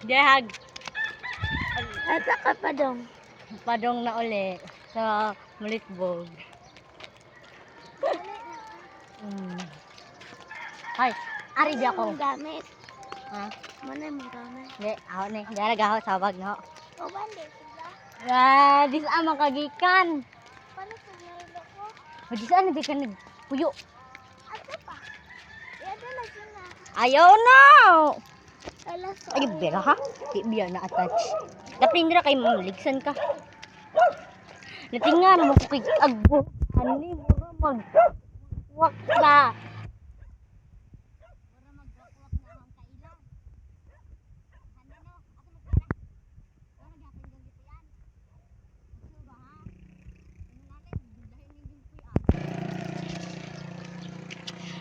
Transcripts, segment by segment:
Dehag. Ata ka pa dong. Padong na uli sa Malitbog. Ay, ari di ako. Gamit. Ha? Mana yung gamit? Di, ako ni. Di ako sabag no. O bandi. Dis amang kagikan. Paano sa nalilo ko? Dis ano di ka nagpuyo. Ato pa. Yada na sila. Ayaw na. Alas Ay, bera ha? Di biya na attach. Dapat kay maligsan ka. Natingan mo kay agbo. Ani mo mag wak na.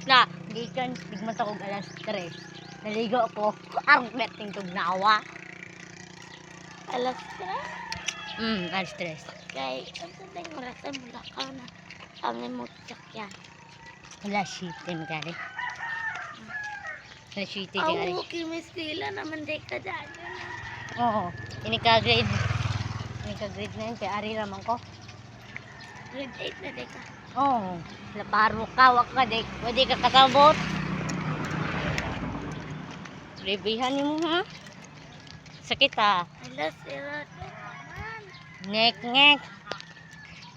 Na, gikan bigman ta og alas 3. Naligo ako. Ang betting tug nawa. Alas ka? Alas 3. Kay, ang tayong orasan mula ka na. Ang mo sakyan. Alas 7 gari. Alas 7 gari. Ako, kimis sila naman day ka dyan. Oo. Ini ka grade. Ini ka grade 9 kay ari raman ko. Grade 8 na day ka. Oo. Laparo ka, wak ka dik. Pwede ka kasabot. Rebihan mo ha. Sakit ha. Alas, sila. Ngek.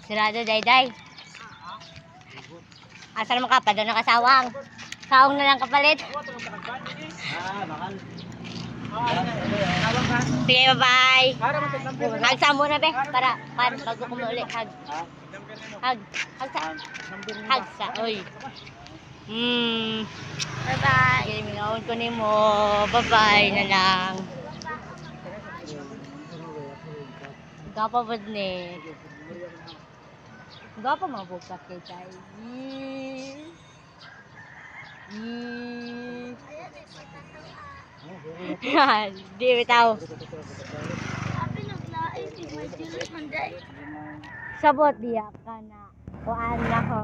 Sirado day. Asa naman ka pa doon nakasawang. Sawang na lang kapalit. Sige, bye-bye. Hag sa muna be. Para bago ko muli. Hag sa. Oy. Bye-bye. Sige, minawon ko ni mo. Bye-bye na lang. Gapa ba ni? Gapa mabukas kay Chay. Di bitaw. Sabi naglain, di may dilit man day. Sabot diya ka na. Kuan na ko.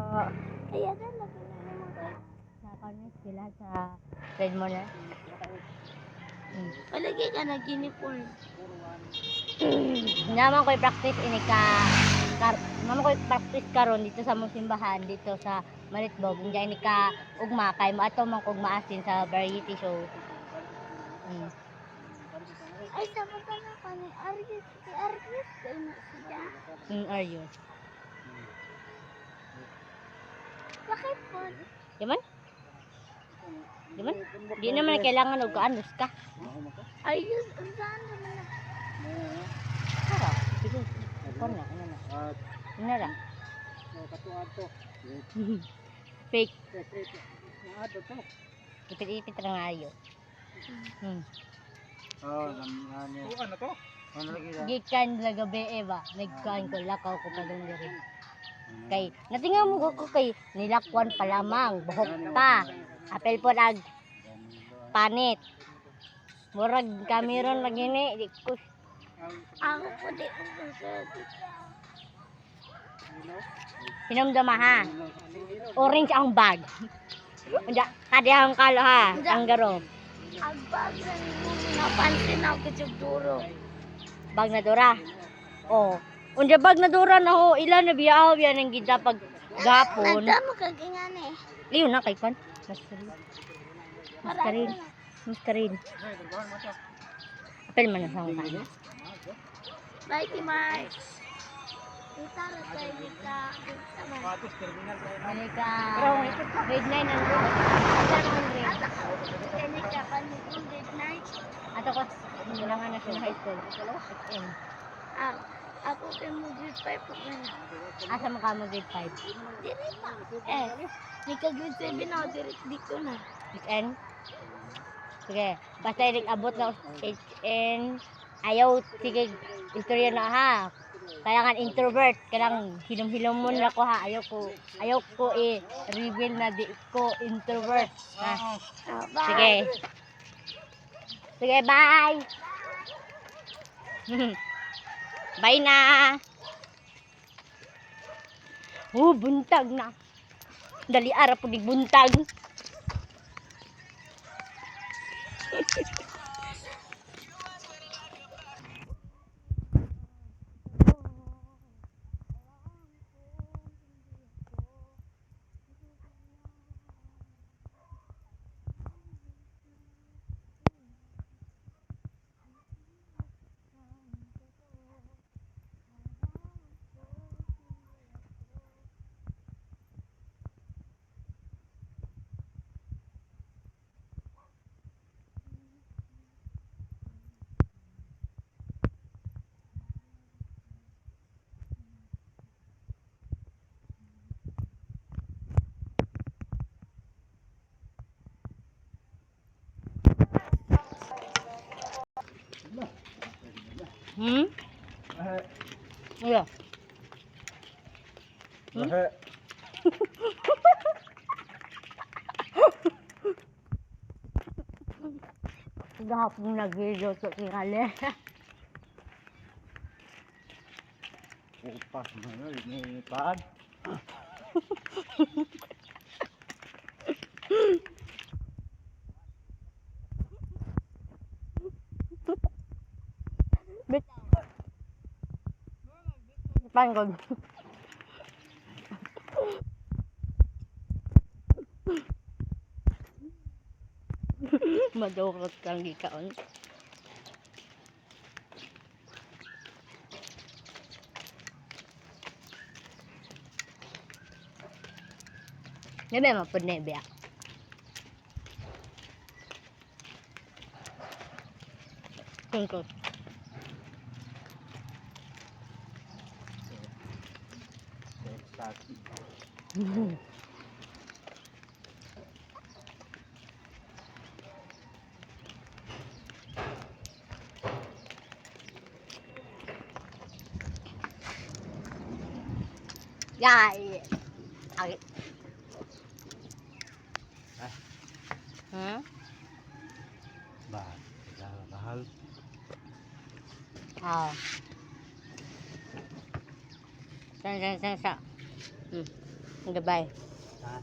Kaya na, lagi na naman kayo. Sa kanis sila sa red mo na. Palagi ka na uniform. Naman ko i-practice ini ka. Naman ko i-practice karon dito sa mong simbahan dito sa Malitbog. Hindi ini ka ugma kay mo ato man kog maasin sa variety show. Ay, sama ka na ka ni Arius. Si Arius, kayo na siya. Are you? Bakit po? Yaman? Di naman kailangan og kaanos ka. Ayun, saan naman na? Para, sige. Kon na, ano na. Ina ra. Fake. Ipit-ipit ra nga ayo. Ano to? Ano lagi na? Gikan sa gabi ba, nagkuhan ko lakaw ko pa doon diri. Kay natinga mo ko kay nilakwan pa lamang, buhok pa. Apel po nag panit. Murag kameron lagi ni di ko. Ako po di ko masabi. Hinamdama ha. Orange ang bag. Unda kadi ang kalo ha, ang garo. Ang bagan mo, napansin ako kitsug duro. Bag na dura. Oh. Unda bag na dura na ho, ilan na biyaw yan ang gida pag gapon. Nagdamo ka gingani. Liyo na kay kon. Maskarin. Apel man na sa ka. Bye, Timay. Kita ra tayo kita. Manika. Grade 9 ang grade. Kani ka pa ni grade 9. Ato ko nilangan na sa high school. SM. Ako kay mo grade 5 po na. Asa mo ka mo grade 5? Dili pa. Ni ka grade 7 ako direct dito na. HN? Sige. Basta ilig abot na HN. Ayaw, sige, istorya na ha. Kailangan introvert. Kailangan hilom-hilom mo na ko ha. Ayaw ko i-reveal na di ko introvert. Ha? Bye. Sige. Sige, bye. Bye na. Buntag na. Dali ara po di buntag. Hmm? Iya. Gahapon nag-iluto tingali. Upas mo yun, ini paan. Pangod. Madurot kang gikaon. Nebe mapod nebe ah. Tungkol. Sexy. Yay. Ay. Ah. Hmm? Mahal. Ah. Sa. Hmm. Goodbye. Ah.